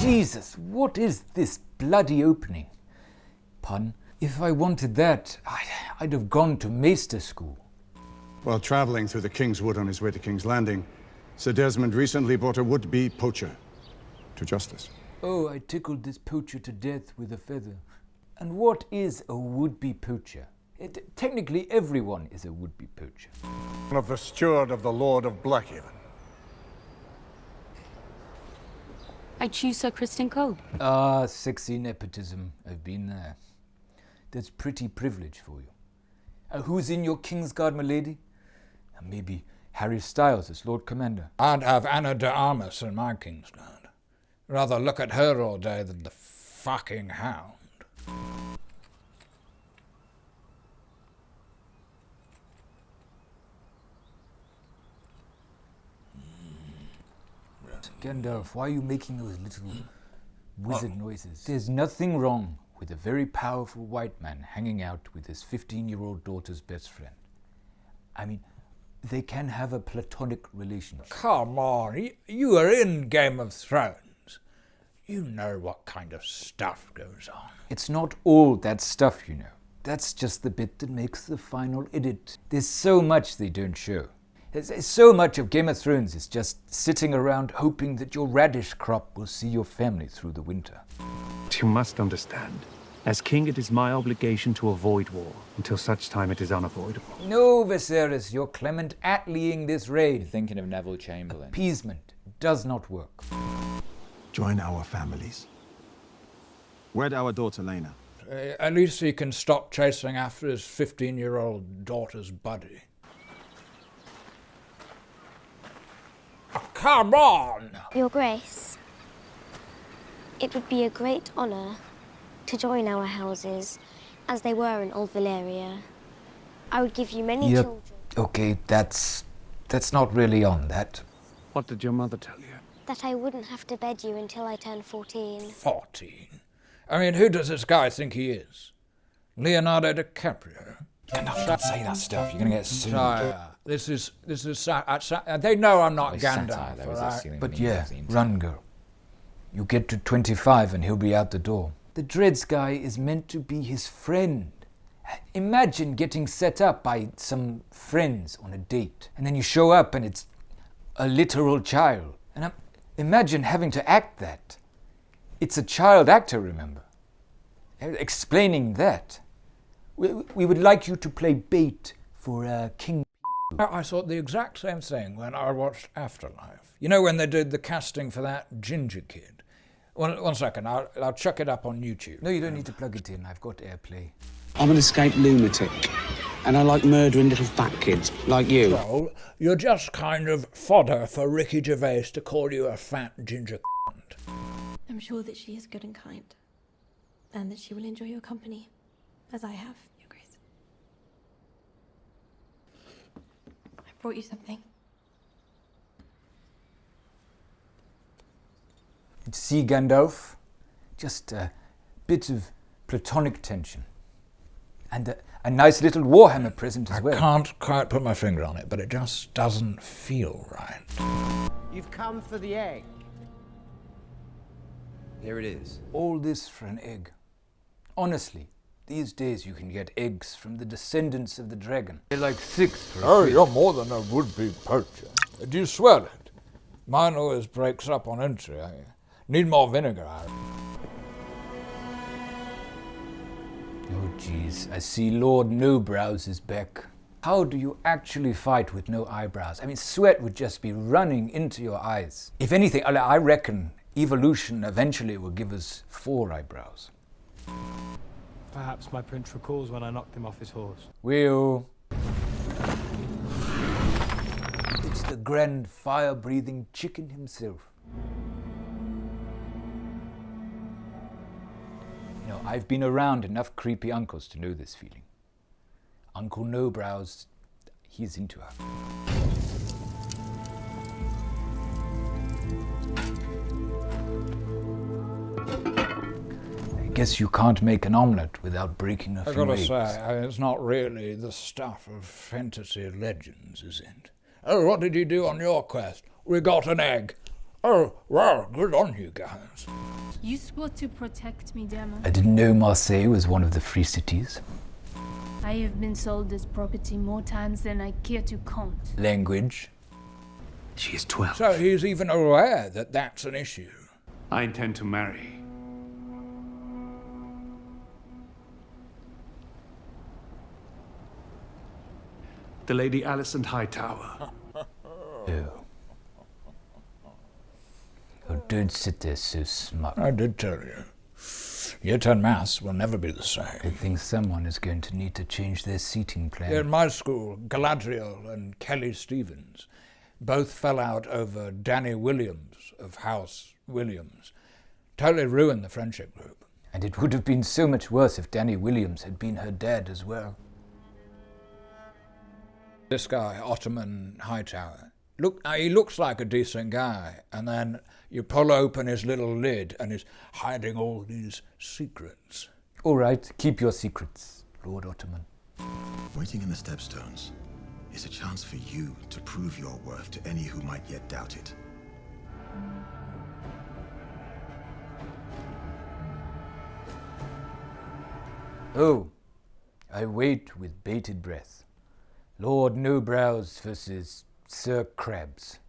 Jesus, what is this bloody opening? Pun. If I wanted that, I'd have gone to Maester School. While traveling through the King's Wood on his way to King's Landing, Sir Desmond recently brought a would-be poacher to justice. Oh, I tickled this poacher to death with a feather. And what is a would-be poacher? Technically, everyone is a would-be poacher. Of the steward of the Lord of Blackhaven. I choose Sir Kristen Cole. Ah, sexy nepotism. I've been there. That's pretty privilege for you. Who's in your Kingsguard, my lady? Maybe Harry Styles as Lord Commander. I'd have Anna de Armas in my Kingsguard. Rather look at her all day than the fucking Hound. Gandalf, why are you making those little wizard noises? There's nothing wrong with a very powerful white man hanging out with his 15-year-old daughter's best friend. I mean, they can have a platonic relationship. Come on, you are in Game of Thrones. You know what kind of stuff goes on. It's not all that stuff, you know. That's just the bit that makes the final edit. There's so much they don't show. There's so much of Game of Thrones is just sitting around hoping that your radish crop will see your family through the winter. You must understand. As king, it is my obligation to avoid war until such time it is unavoidable. No, Viserys, you're Clement Attleeing this raid. You're thinking of Neville Chamberlain. Appeasement does not work. Join our families. Wed our daughter, Lena. At least he can stop chasing after his 15-year-old daughter's buddy. Oh, come on! Your Grace, it would be a great honour to join our houses as they were in Old Valyria. I would give you many children. Okay, that's not really on that. What did your mother tell you? That I wouldn't have to bed you until I turned 14. 14? I mean, who does this guy think he is? Leonardo DiCaprio? Gandalf, don't say that stuff. You're going to get sued. This is they know I'm not Gandalf, Satire, though, right? But yeah, run, girl. You get to 25 and he'll be out the door. The Dreads guy is meant to be his friend. Imagine getting set up by some friends on a date, and then you show up and it's a literal child. And imagine having to act that. It's a child actor, remember? Explaining that. We would like you to play bait for King. I thought the exact same thing when I watched Afterlife. You know when they did the casting for that ginger kid? One second, I'll chuck it up on YouTube. No, you don't need to plug it in. I've got AirPlay. I'm an escaped lunatic, and I like murdering little fat kids, like you. Well, you're just kind of fodder for Ricky Gervais to call you a fat ginger cunt. I'm sure that she is good and kind, and that she will enjoy your company, as I have, Your Grace. I brought you something. See, Gandalf? Just a bit of platonic tension. And a nice little Warhammer present as well. I can't quite put my finger on it, but it just doesn't feel right. You've come for the egg. Here it is. All this for an egg. Honestly, these days you can get eggs from the descendants of the dragon. They're like 6 for Oh, you're more than a would-be poacher. Do you swell it? Mine always breaks up on entry. I need more vinegar. Oh, jeez. I see Lord No Brows is back. How do you actually fight with no eyebrows? I mean, sweat would just be running into your eyes. If anything, I reckon evolution eventually will give us 4 eyebrows. Perhaps my prince recalls when I knocked him off his horse. Will. It's the grand fire-breathing chicken himself. You know, I've been around enough creepy uncles to know this feeling. Uncle No Brows, he's into her. I guess you can't make an omelette without breaking a few I've got to eggs. say, it's not really the stuff of fantasy legends, is it? Oh, what did you do on your quest? We got an egg. Oh, well, good on you guys. You swore to protect me, Demo. I didn't know Marseille was one of the free cities. I have been sold this property more times than I care to count. Language. She is 12. So he's even aware that that's an issue. I intend to marry. The Lady Alicent Hightower. Oh. Oh, don't sit there so smug. I did tell you. Yet en masse will never be the same. I think someone is going to need to change their seating plan. In my school, Galadriel and Kelly Stevens both fell out over Danny Williams of House Williams. Totally ruined the friendship group. And it would have been so much worse if Danny Williams had been her dad as well. This guy, Ottoman Hightower, he looks like a decent guy, and then you pull open his little lid and he's hiding all these secrets. All right, keep your secrets, Lord Ottoman. Waiting in the Stepstones is a chance for you to prove your worth to any who might yet doubt it. Oh, I wait with bated breath. Lord No Brows versus Sir Krabs.